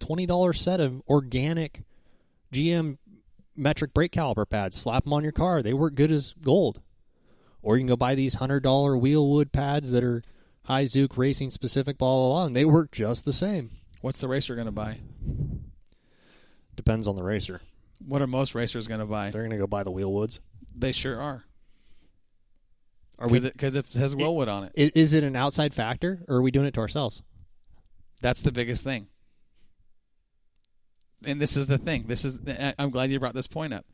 $20 set of organic GM metric brake caliper pads. Slap them on your car. They work good as gold. Or you can go buy these $100 Wheelwood pads that are high Zook racing specific, blah, blah, blah, and they work just the same. What's the racer going to buy? Depends on the racer. What are most racers going to buy? They're going to go buy the Wheelwoods. They sure are. Because it has Wheelwood on it. Is it an outside factor, or are we doing it to ourselves? That's the biggest thing. And this is the thing. I'm glad you brought this point up.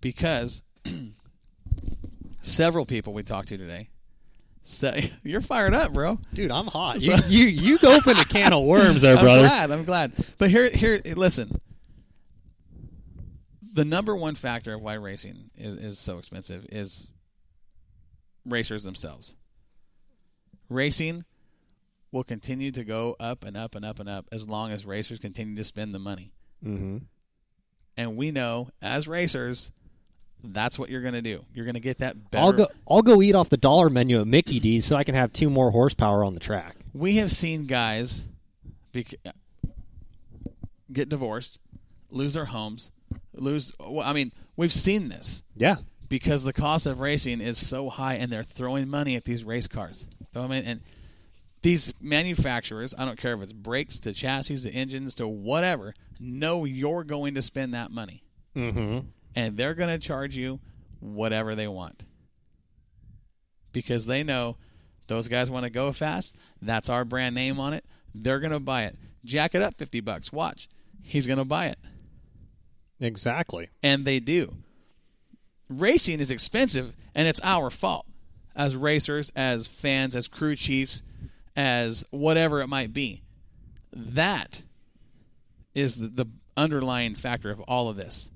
Because several people we talked to today say, you're fired up, bro. Dude, I'm hot. You opened a can of worms there, brother. I'm glad. But here, listen. The number one factor of why racing is so expensive is racers themselves. Racing will continue to go up and up and up and up as long as racers continue to spend the money. Mm-hmm. And we know, as racers, that's what you're going to do. You're going to get that better. I'll go eat off the dollar menu at Mickey D's so I can have 2 more horsepower on the track. We have seen guys get divorced, lose their homes, we've seen this. Yeah. Because the cost of racing is so high, and they're throwing money at these race cars. And these manufacturers, I don't care if it's brakes to chassis to engines to whatever, know you're going to spend that money. Mm-hmm. And they're going to charge you whatever they want. Because they know those guys want to go fast. That's our brand name on it. They're going to buy it. Jack it up $50. Watch. He's going to buy it. Exactly. And they do. Racing is expensive, and it's our fault as racers, as fans, as crew chiefs, as whatever it might be. That is the underlying factor of all of this.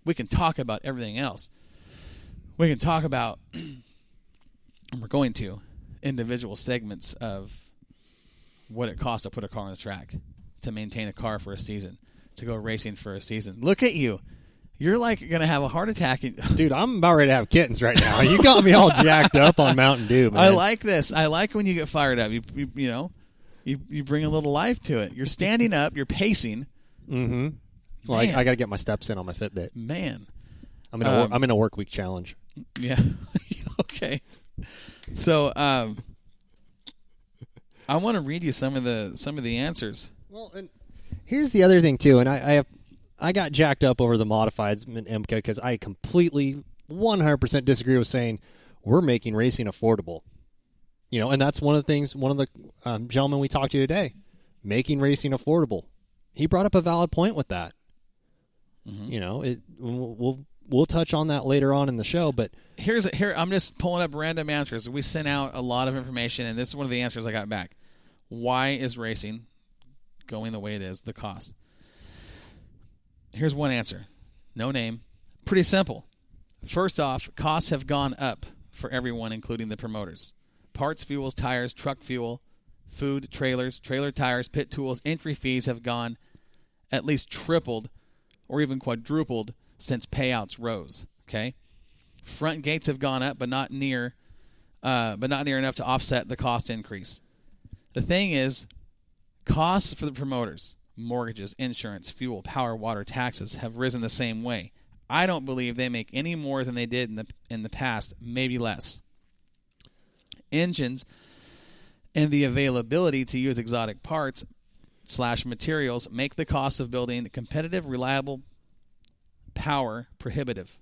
We can talk about everything else. We can talk about, and we're going to, individual segments of what it costs to put a car on the track, to maintain a car for a season, to go racing for a season. Look at you. You're like going to have a heart attack. Dude, I'm about ready to have kittens right now. You got me all jacked up on Mountain Dew, man. I like this. I like when you get fired up. You bring a little life to it. You're standing up. You're pacing. Mm-hmm. Well, I got to get my steps in on my Fitbit. Man. I'm in a work week challenge. Yeah. Okay. So I want to read you some of the answers. Well, and here's the other thing too, and I got jacked up over the modifieds in IMCA because I completely 100% disagree with saying we're making racing affordable. And that's one of the gentlemen we talked to today, making racing affordable. He brought up a valid point with that. Mm-hmm. We'll touch on that later on in the show, but here I'm just pulling up random answers. We sent out a lot of information, and this is one of the answers I got back. Why is racing going the way it is? The cost. Here's one answer. No name. Pretty simple. First off, costs have gone up for everyone, including the promoters. Parts, fuels, tires, truck fuel, food, trailers, trailer tires, pit tools, entry fees have gone at least tripled or even quadrupled since payouts rose. Okay? Front gates have gone up, but not near enough to offset the cost increase. The thing is, costs for the promoters, mortgages, insurance, fuel, power, water, taxes have risen the same way. I don't believe they make any more than they did in the past, maybe less. Engines and the availability to use exotic parts / materials make the cost of building competitive, reliable power prohibitive.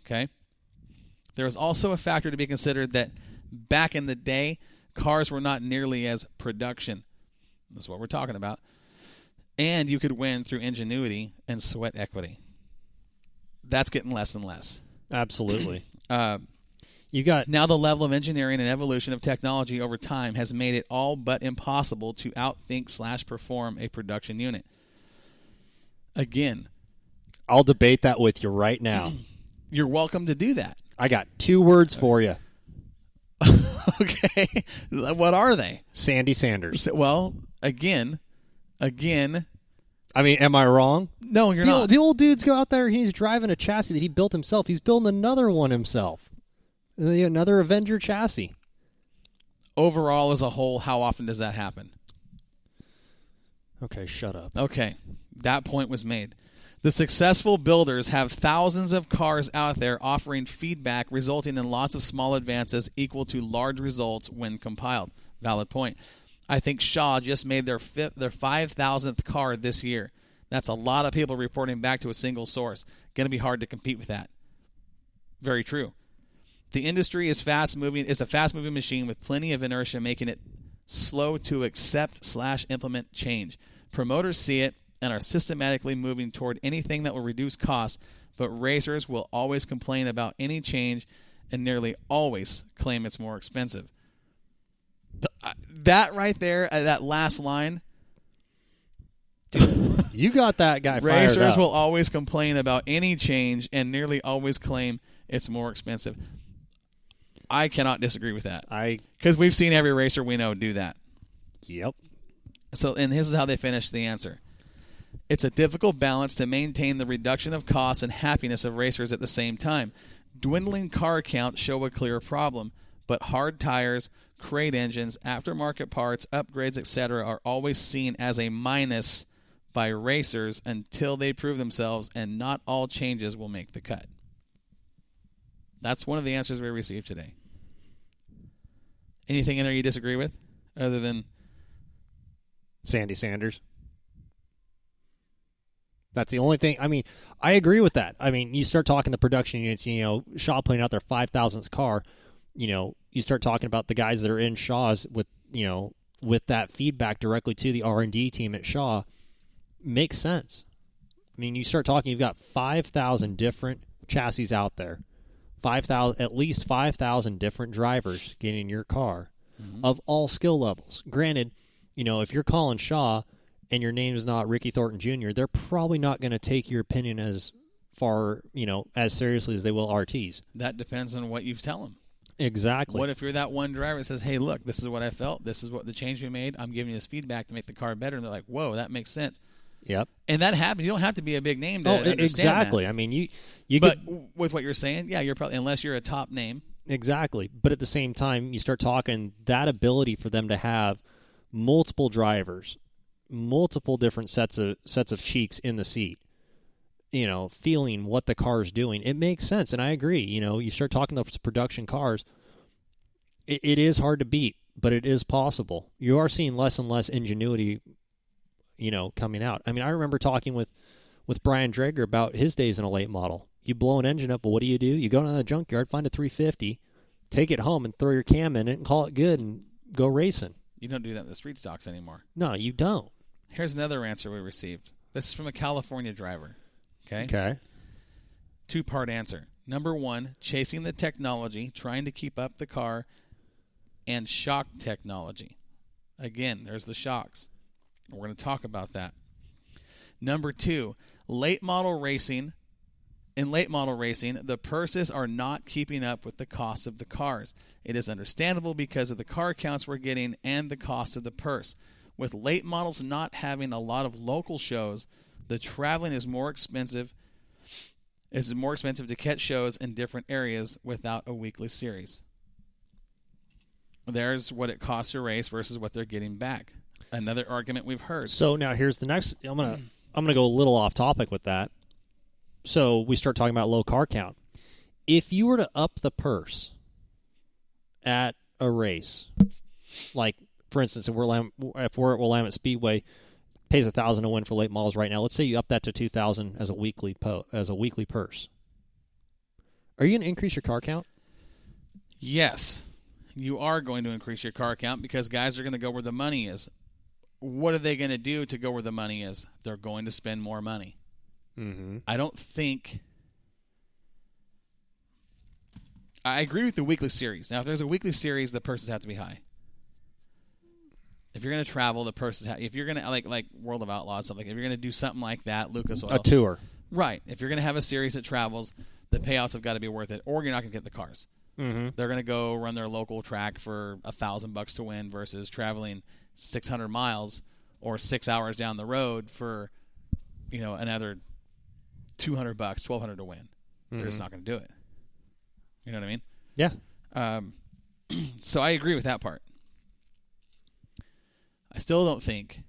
Okay? There is also a factor to be considered that back in the day, cars were not nearly as production. That's what we're talking about. And you could win through ingenuity and sweat equity. That's getting less and less. Absolutely. You got now the level of engineering and evolution of technology over time has made it all but impossible to outthink / perform a production unit. Again, I'll debate that with you right now. You're welcome to do that. I got 2 words for you. Okay. What are they? Sandy Sanders. Well, again. I mean, am I wrong? No, you're not. The old dude's go out there and he's driving a chassis that he built himself. He's building another one himself. Another Avenger chassis. Overall, as a whole, how often does that happen? Okay, shut up. Okay, that point was made. The successful builders have thousands of cars out there offering feedback, resulting in lots of small advances equal to large results when compiled. Valid point. I think Shaw just made their 5,000th car this year. That's a lot of people reporting back to a single source. Going to be hard to compete with that. Very true. The industry is a fast-moving machine with plenty of inertia, making it slow to accept/implement change. Promoters see it and are systematically moving toward anything that will reduce costs, but racers will always complain about any change and nearly always claim it's more expensive. That right there, that last line, Dude, you got that guy fired racers up. will always complain about any change and nearly always claim it's more expensive. I cannot disagree with that. Because we've seen every racer we know do that. Yep. So, and this is how they finish the answer. It's a difficult balance to maintain the reduction of costs and happiness of racers at the same time. Dwindling car counts show a clear problem, but hard tires, crate engines, aftermarket parts, upgrades, etc. are always seen as a minus by racers until they prove themselves, and not all changes will make the cut. That's one of the answers we received today. Anything in there you disagree with other than Sandy Sanders? That's the only thing. I mean, I agree with that. I mean, you start talking the production units, Shaw putting out their 5,000th car, you start talking about the guys that are in Shaw's with that feedback directly to the R&D team at Shaw. Makes sense. I mean, you start talking, you've got 5,000 different chassis out there. At least 5,000 different drivers getting in your car of all skill levels. Granted, if you're calling Shaw and your name is not Ricky Thornton Jr., they're probably not going to take your opinion as far, as seriously as they will RTs. That depends on what you tell them. Exactly. What if you're that one driver that says, hey, look, this is what I felt. This is what the change we made. I'm giving you this feedback to make the car better. And they're like, whoa, that makes sense. Yep. And that happens. You don't have to be a big name to understand exactly. that. I mean, But with what you're saying, yeah, you're probably, unless you're a top name. Exactly. But at the same time, you start talking that ability for them to have multiple drivers, multiple different sets of cheeks in the seat, feeling what the car's doing. It makes sense, and I agree. You start talking those production cars, it is hard to beat, but it is possible. You are seeing less and less ingenuity coming out. I mean, I remember talking with Brian Drager about his days in a late model. You blow an engine up, but what do? You go to the junkyard, find a 350, take it home, and throw your cam in it and call it good and go racing. You don't do that in the street stocks anymore. No, you don't. Here's another answer we received. This is from a California driver. Okay? 2-part answer. Number 1, chasing the technology, trying to keep up the car, and shock technology. Again, there's the shocks. We're going to talk about that. Number 2, late model racing. In late model racing, the purses are not keeping up with the cost of the cars. It is understandable because of the car counts we're getting and the cost of the purse. With late models not having a lot of local shows, the traveling is more expensive. It's more expensive to catch shows in different areas without a weekly series. There's what it costs to race versus what they're getting back. Another argument we've heard. So now here's the next. I'm gonna go a little off topic with that. So we start talking about low car count. If you were to up the purse at a race, like for instance, if we're at Willamette Speedway, pays $1,000 to win for late models right now. Let's say you up that to $2,000 as a weekly purse. Are you going to increase your car count? Yes, you are going to increase your car count because guys are going to go where the money is. What are they going to do to go where the money is? They're going to spend more money. Mm-hmm. I agree with the weekly series. Now, if there's a weekly series, the purses have to be high. If you're going to travel, the purses if you're going to, like World of Outlaws, stuff like if you're going to do something like that, Lucas Oil. A tour. Right. If you're going to have a series that travels, the payouts have got to be worth it, or you're not going to get the cars. Mm-hmm. They're going to go run their local track for $1,000 to win versus traveling 600 miles or 6 hours down the road for, another $200, $1,200 to win. They're just not going to do it. You know what I mean? Yeah. So I agree with that part. I still don't think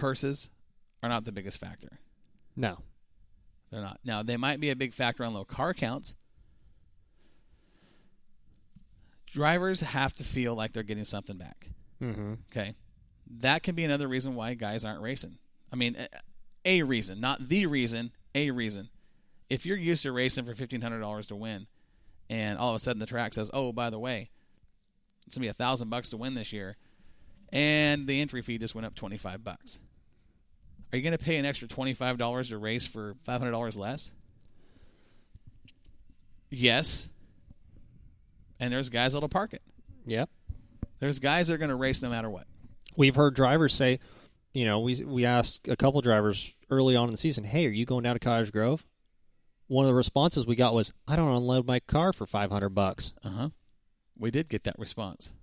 purses are not the biggest factor. No. They're not. Now, they might be a big factor on low car counts. Drivers have to feel like they're getting something back. Mm-hmm. Okay? That can be another reason why guys aren't racing. I mean, a reason, not the reason, a reason. If you're used to racing for $1,500 to win, and all of a sudden the track says, oh, by the way, it's going to be $1,000 to win this year, and the entry fee just went up $25. Are you going to pay an extra $25 to race for $500 less? Yes. And there's guys that'll park it. Yep. There's guys that are going to race no matter what. We've heard drivers say, we asked a couple drivers early on in the season, hey, are you going down to Cottage Grove? One of the responses we got was, I don't unload my car for $500. Uh-huh. We did get that response.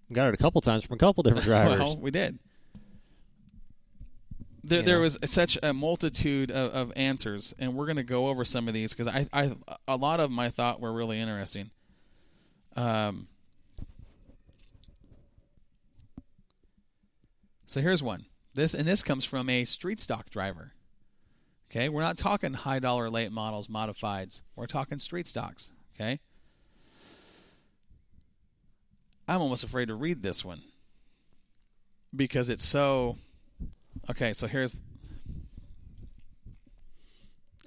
We got it a couple times from a couple different drivers. Well, we did. There was such a multitude of answers, and we're going to go over some of these because a lot of them I thought were really interesting. So here's one. This comes from a street stock driver. Okay, we're not talking high dollar late models, modifieds. We're talking street stocks. Okay, I'm almost afraid to read this one because it's so. Okay, so here's.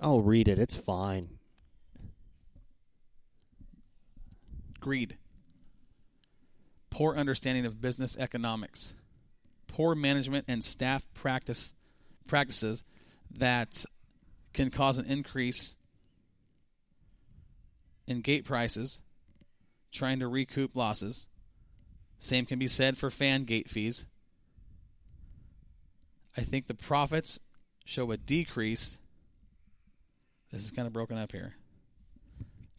I'll read it. It's fine. Greed. Poor understanding of business economics. Poor management and staff practices that can cause an increase in gate prices, trying to recoup losses. Same can be said for fan gate fees. I think the profits show a decrease. This is kind of broken up here.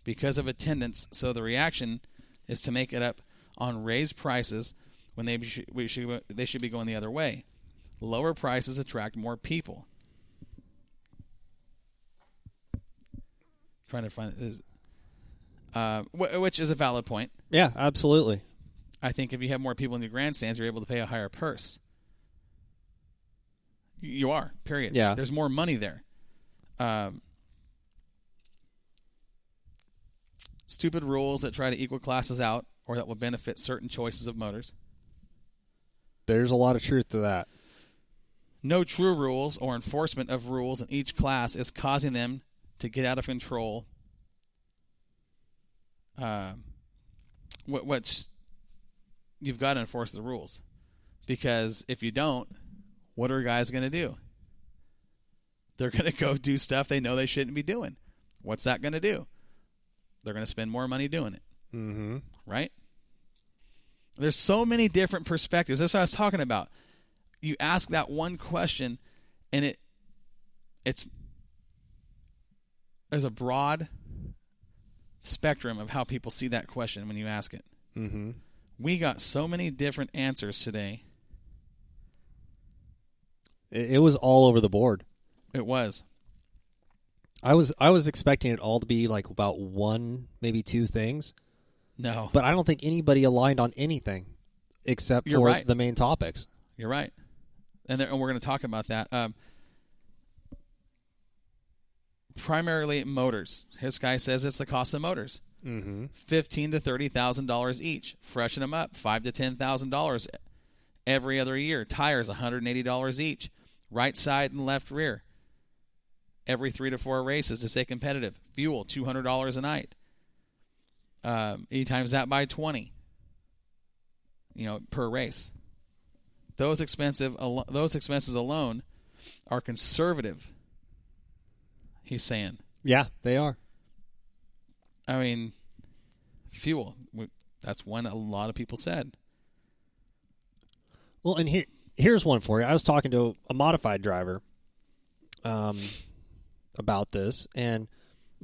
Because of attendance, so the reaction is to make it up on raised prices when they should be going the other way. Lower prices attract more people. Trying to find this, which is a valid point. Yeah, absolutely. I think if you have more people in your grandstands, you're able to pay a higher purse. You are, period. Yeah. There's more money there. Stupid rules that try to equal classes out or that will benefit certain choices of motors. There's a lot of truth to that. No true rules or enforcement of rules in each class is causing them to get out of control. Which you've got to enforce the rules. Because if you don't, what are guys going to do? They're going to go do stuff they know they shouldn't be doing. What's that going to do? They're going to spend more money doing it. Mm-hmm. Right? There's so many different perspectives. That's what I was talking about. You ask that one question, and there's a broad spectrum of how people see that question when you ask it. Mm-hmm. We got so many different answers today. It was all over the board. It was. I was expecting it all to be like about one, maybe two things. No. But I don't think anybody aligned on anything except You're for right. the main topics. You're right. And we're going to talk about that. Primarily motors. This guy says it's the cost of motors. Mm-hmm. $15,000 to $30,000 each. Freshen them up, $5,000 to $10,000 every other year. Tires, $180 each. Right side and left rear. Every 3 to 4 races to stay competitive. Fuel, $200 a night. You times that by 20. Per race. Those expenses alone are conservative. He's saying. Yeah, they are. I mean, fuel. That's one a lot of people said. Well, and here's one for you. I was talking to a modified driver about this, and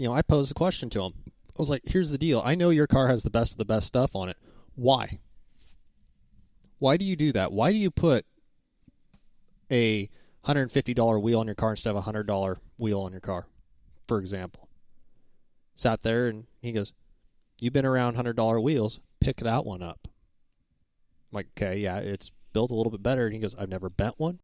I posed a question to him. I was like, here's the deal. I know your car has the best of the best stuff on it. Why? Why do you do that? Why do you put a $150 wheel on your car instead of a $100 wheel on your car, for example? Sat there, and he goes, you've been around $100 wheels. Pick that one up. I'm like, okay, yeah, it's built a little bit better. And he goes, I've never bent one.